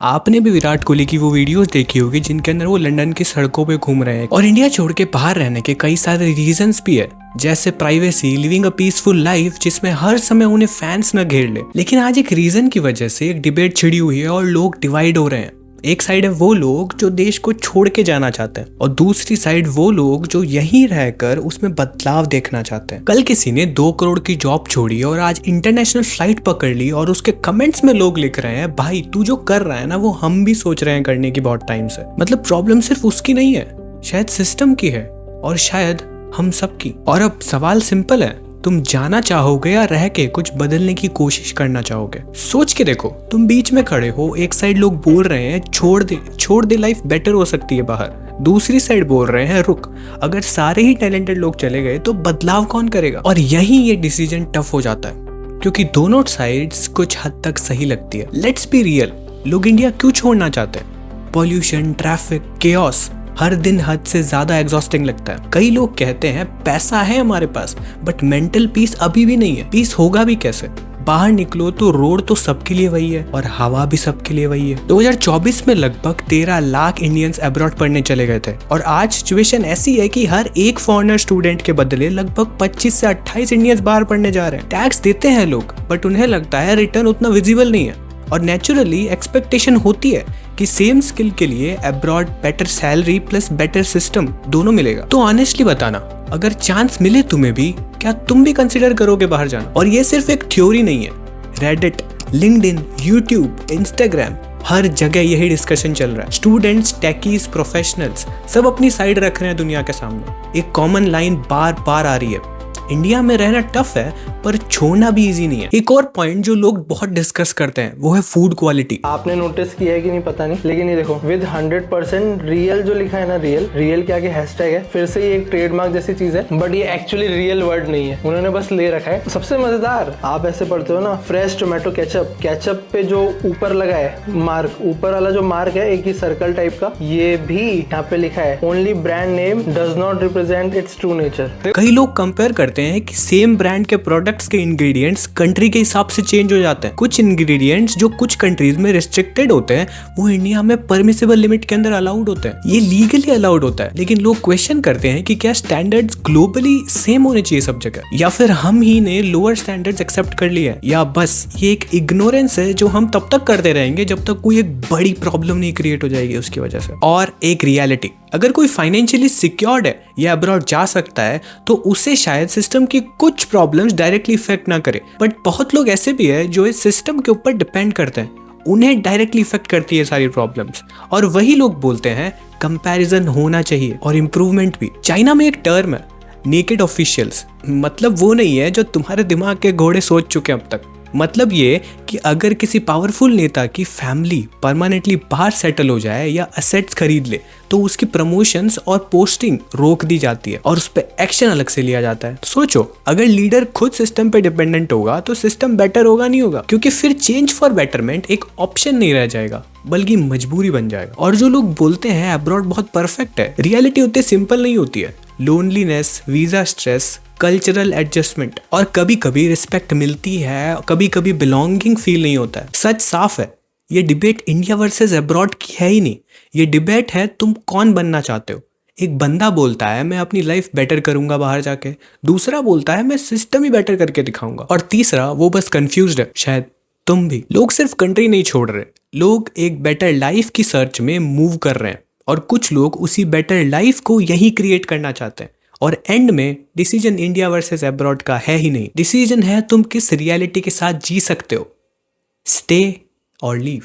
आपने भी विराट कोहली की वो वीडियोस देखी होगी जिनके अंदर वो लंदन की सड़कों पे घूम रहे हैं और इंडिया छोड़ के बाहर रहने के कई सारे रीजंस भी है, जैसे privacy, living a peaceful life जिसमें हर समय उन्हें फैंस न घेर ले। लेकिन आज एक रीजन की वजह से एक डिबेट छिड़ी हुई है और लोग डिवाइड हो रहे हैं। एक साइड है वो लोग जो देश को छोड़ के जाना चाहते हैं और दूसरी साइड वो लोग जो यहीं रहकर उसमें बदलाव देखना चाहते हैं। कल किसी ने 2 करोड़ की जॉब छोड़ी और आज इंटरनेशनल फ्लाइट पकड़ ली और उसके कमेंट्स में लोग लिख रहे हैं, भाई तू जो कर रहा है ना वो हम भी सोच रहे हैं करने की बहुत टाइम से। मतलब प्रॉब्लम सिर्फ उसकी नहीं है, शायद सिस्टम की है और शायद हम सबकी। और अब सवाल सिंपल है, तुम जाना चाहोगे या रह के कुछ बदलने की कोशिश करना चाहोगे? सोच के देखो, तुम बीच में खड़े हो, एक साइड लोग बोल रहे हैं छोड़ दे लाइफ बेटर हो सकती है बाहर, दूसरी साइड बोल रहे हैं रुक, अगर सारे ही टैलेंटेड लोग चले गए तो बदलाव कौन करेगा? और यही ये डिसीजन टफ हो जाता है क्योंकि दोनों साइड्स कुछ हद तक सही लगती है। लेट्स बी रियल, लोग इंडिया क्यों छोड़ना चाहते हैं? पॉल्यूशन, ट्रैफिक, केओस हर दिन हद से ज्यादा एग्जॉस्टिंग लगता है। कई लोग कहते हैं पैसा है हमारे पास बट मेंटल पीस अभी भी नहीं है। पीस होगा भी कैसे? बाहर निकलो तो रोड तो सबके लिए वही है और हवा भी सबके लिए वही है। 2024 में लगभग 13 लाख इंडियंस अब्रॉड पढ़ने चले गए थे और आज सिचुएशन ऐसी है कि हर एक फॉरेनर स्टूडेंट के बदले लगभग 25 से 28 इंडियंस बाहर पढ़ने जा रहे हैं। टैक्स देते हैं लोग बट उन्हें लगता है रिटर्न उतना विजिबल नहीं है और नेचुरली एक्सपेक्टेशन होती है कि सेम स्किल के लिए abroad better salary plus better system दोनों मिलेगा। तो ऑनेस्टली बताना, अगर चांस मिले तुम्हें भी, क्या तुम भी कंसिडर करोगे बाहर जाना? और ये सिर्फ एक थ्योरी नहीं है, रेडिट, लिंक्डइन, यूट्यूब, इंस्टाग्राम, हर जगह यही डिस्कशन चल रहा है। स्टूडेंट्स, टेकीज, प्रोफेशनल्स सब अपनी साइड रख रहे हैं दुनिया के सामने। एक कॉमन लाइन बार बार आ रही है, इंडिया में रहना टफ है पर छोड़ना भी इजी नहीं है। एक और पॉइंट जो लोग बहुत डिस्कस करते हैं वो है फूड क्वालिटी। आपने नोटिस किया है कि नहीं पता नहीं, लेकिन ये देखो विद 100% रियल जो लिखा है ना, रियल के आगे हैशटैग है, फिर से ये एक ट्रेडमार्क जैसी चीज है बट ये एक्चुअली रियल वर्ड नहीं है, उन्होंने बस ले रखा है। सबसे मजेदार, आप ऐसे पढ़ते हो ना, फ्रेश टोमेटो केचप पे जो ऊपर लगा है मार्क, ऊपर वाला जो मार्क है एक ही सर्कल टाइप का, ये भी यहाँ पे लिखा है only brand name does not represent it's true nature. कई लोग कंपेयर करते हैं कि सेम ब्रांड के प्रोडक्ट्स के इंग्रेडिएंट्स कंट्री के हिसाब से चेंज हो जाते हैं। कुछ इंग्रेडिएंट्स जो कुछ कंट्रीज में रिस्ट्रिक्टेड होते हैं वो इंडिया में परमिसिबल लिमिट के अंदर अलाउड होते हैं। ये लीगली अलाउड होता है, लेकिन लोग क्वेश्चन करते हैं कि क्या स्टैंडर्ड्स ग्लोबली सेम होने चाहिए सब जगह, या फिर हम ही ने लोअर स्टैंडर्ड्स एक्सेप्ट कर लिए हैं, या बस ये एक इग्नोरेंस है जो हम तब तक करते रहेंगे जब तक कोई एक बड़ी प्रॉब्लम नहीं क्रिएट हो जाएगी उसकी वजह से। और एक रियलिटी, अगर कोई फाइनेंशियली सिक्योर्ड है या अब्रॉड जा सकता है तो उसे शायद सिस्टम की कुछ प्रॉब्लम्स डायरेक्टली इफेक्ट ना करे, बट बहुत लोग ऐसे भी है जो इस सिस्टम के ऊपर डिपेंड करते हैं, उन्हें डायरेक्टली इफेक्ट करती है सारी प्रॉब्लम्स। और वही लोग बोलते हैं कंपैरिजन होना चाहिए और इम्प्रूवमेंट भी। चाइना में एक टर्म है नेकेड ऑफिशियल्स, मतलब वो नहीं है जो तुम्हारे दिमाग के घोड़े सोच चुके हैं अब तक। मतलब ये कि अगर किसी पावरफुल नेता की फैमिली परमानेंटली बाहर सेटल हो जाए या असेट्स खरीद ले तो उसकी प्रमोशंस और पोस्टिंग रोक दी जाती है और उस पर एक्शन अलग से लिया जाता है। सोचो, अगर लीडर खुद सिस्टम पे डिपेंडेंट होगा तो सिस्टम बेटर होगा नहीं होगा, क्योंकि फिर चेंज फॉर बेटरमेंट एक ऑप्शन नहीं रह जाएगा बल्कि मजबूरी बन जाएगा। और जो लोग बोलते हैं अब्रॉड बहुत परफेक्ट है, रियलिटी उतनी सिंपल नहीं होती है। Loneliness, visa stress, cultural adjustment और कभी कभी रिस्पेक्ट मिलती है, कभी कभी बिलोंगिंग फील नहीं होता है। सच साफ है, ये डिबेट इंडिया वर्सेस अब्रॉड की है ही नहीं, ये डिबेट है तुम कौन बनना चाहते हो। एक बंदा बोलता है मैं अपनी लाइफ बेटर करूंगा बाहर जाके, दूसरा बोलता है मैं सिस्टम ही बेटर करके दिखाऊंगा, और तीसरा वो बस कंफ्यूज्ड है, शायद तुम भी। लोग सिर्फ कंट्री नहीं छोड़ रहे, लोग एक बेटर लाइफ की सर्च में मूव कर रहे हैं और कुछ लोग उसी बेटर लाइफ को यही क्रिएट करना चाहते हैं। और एंड में डिसीजन इंडिया वर्सेस अब्रॉड का है ही नहीं, डिसीजन है तुम किस रियलिटी के साथ जी सकते हो, स्टे और लीव।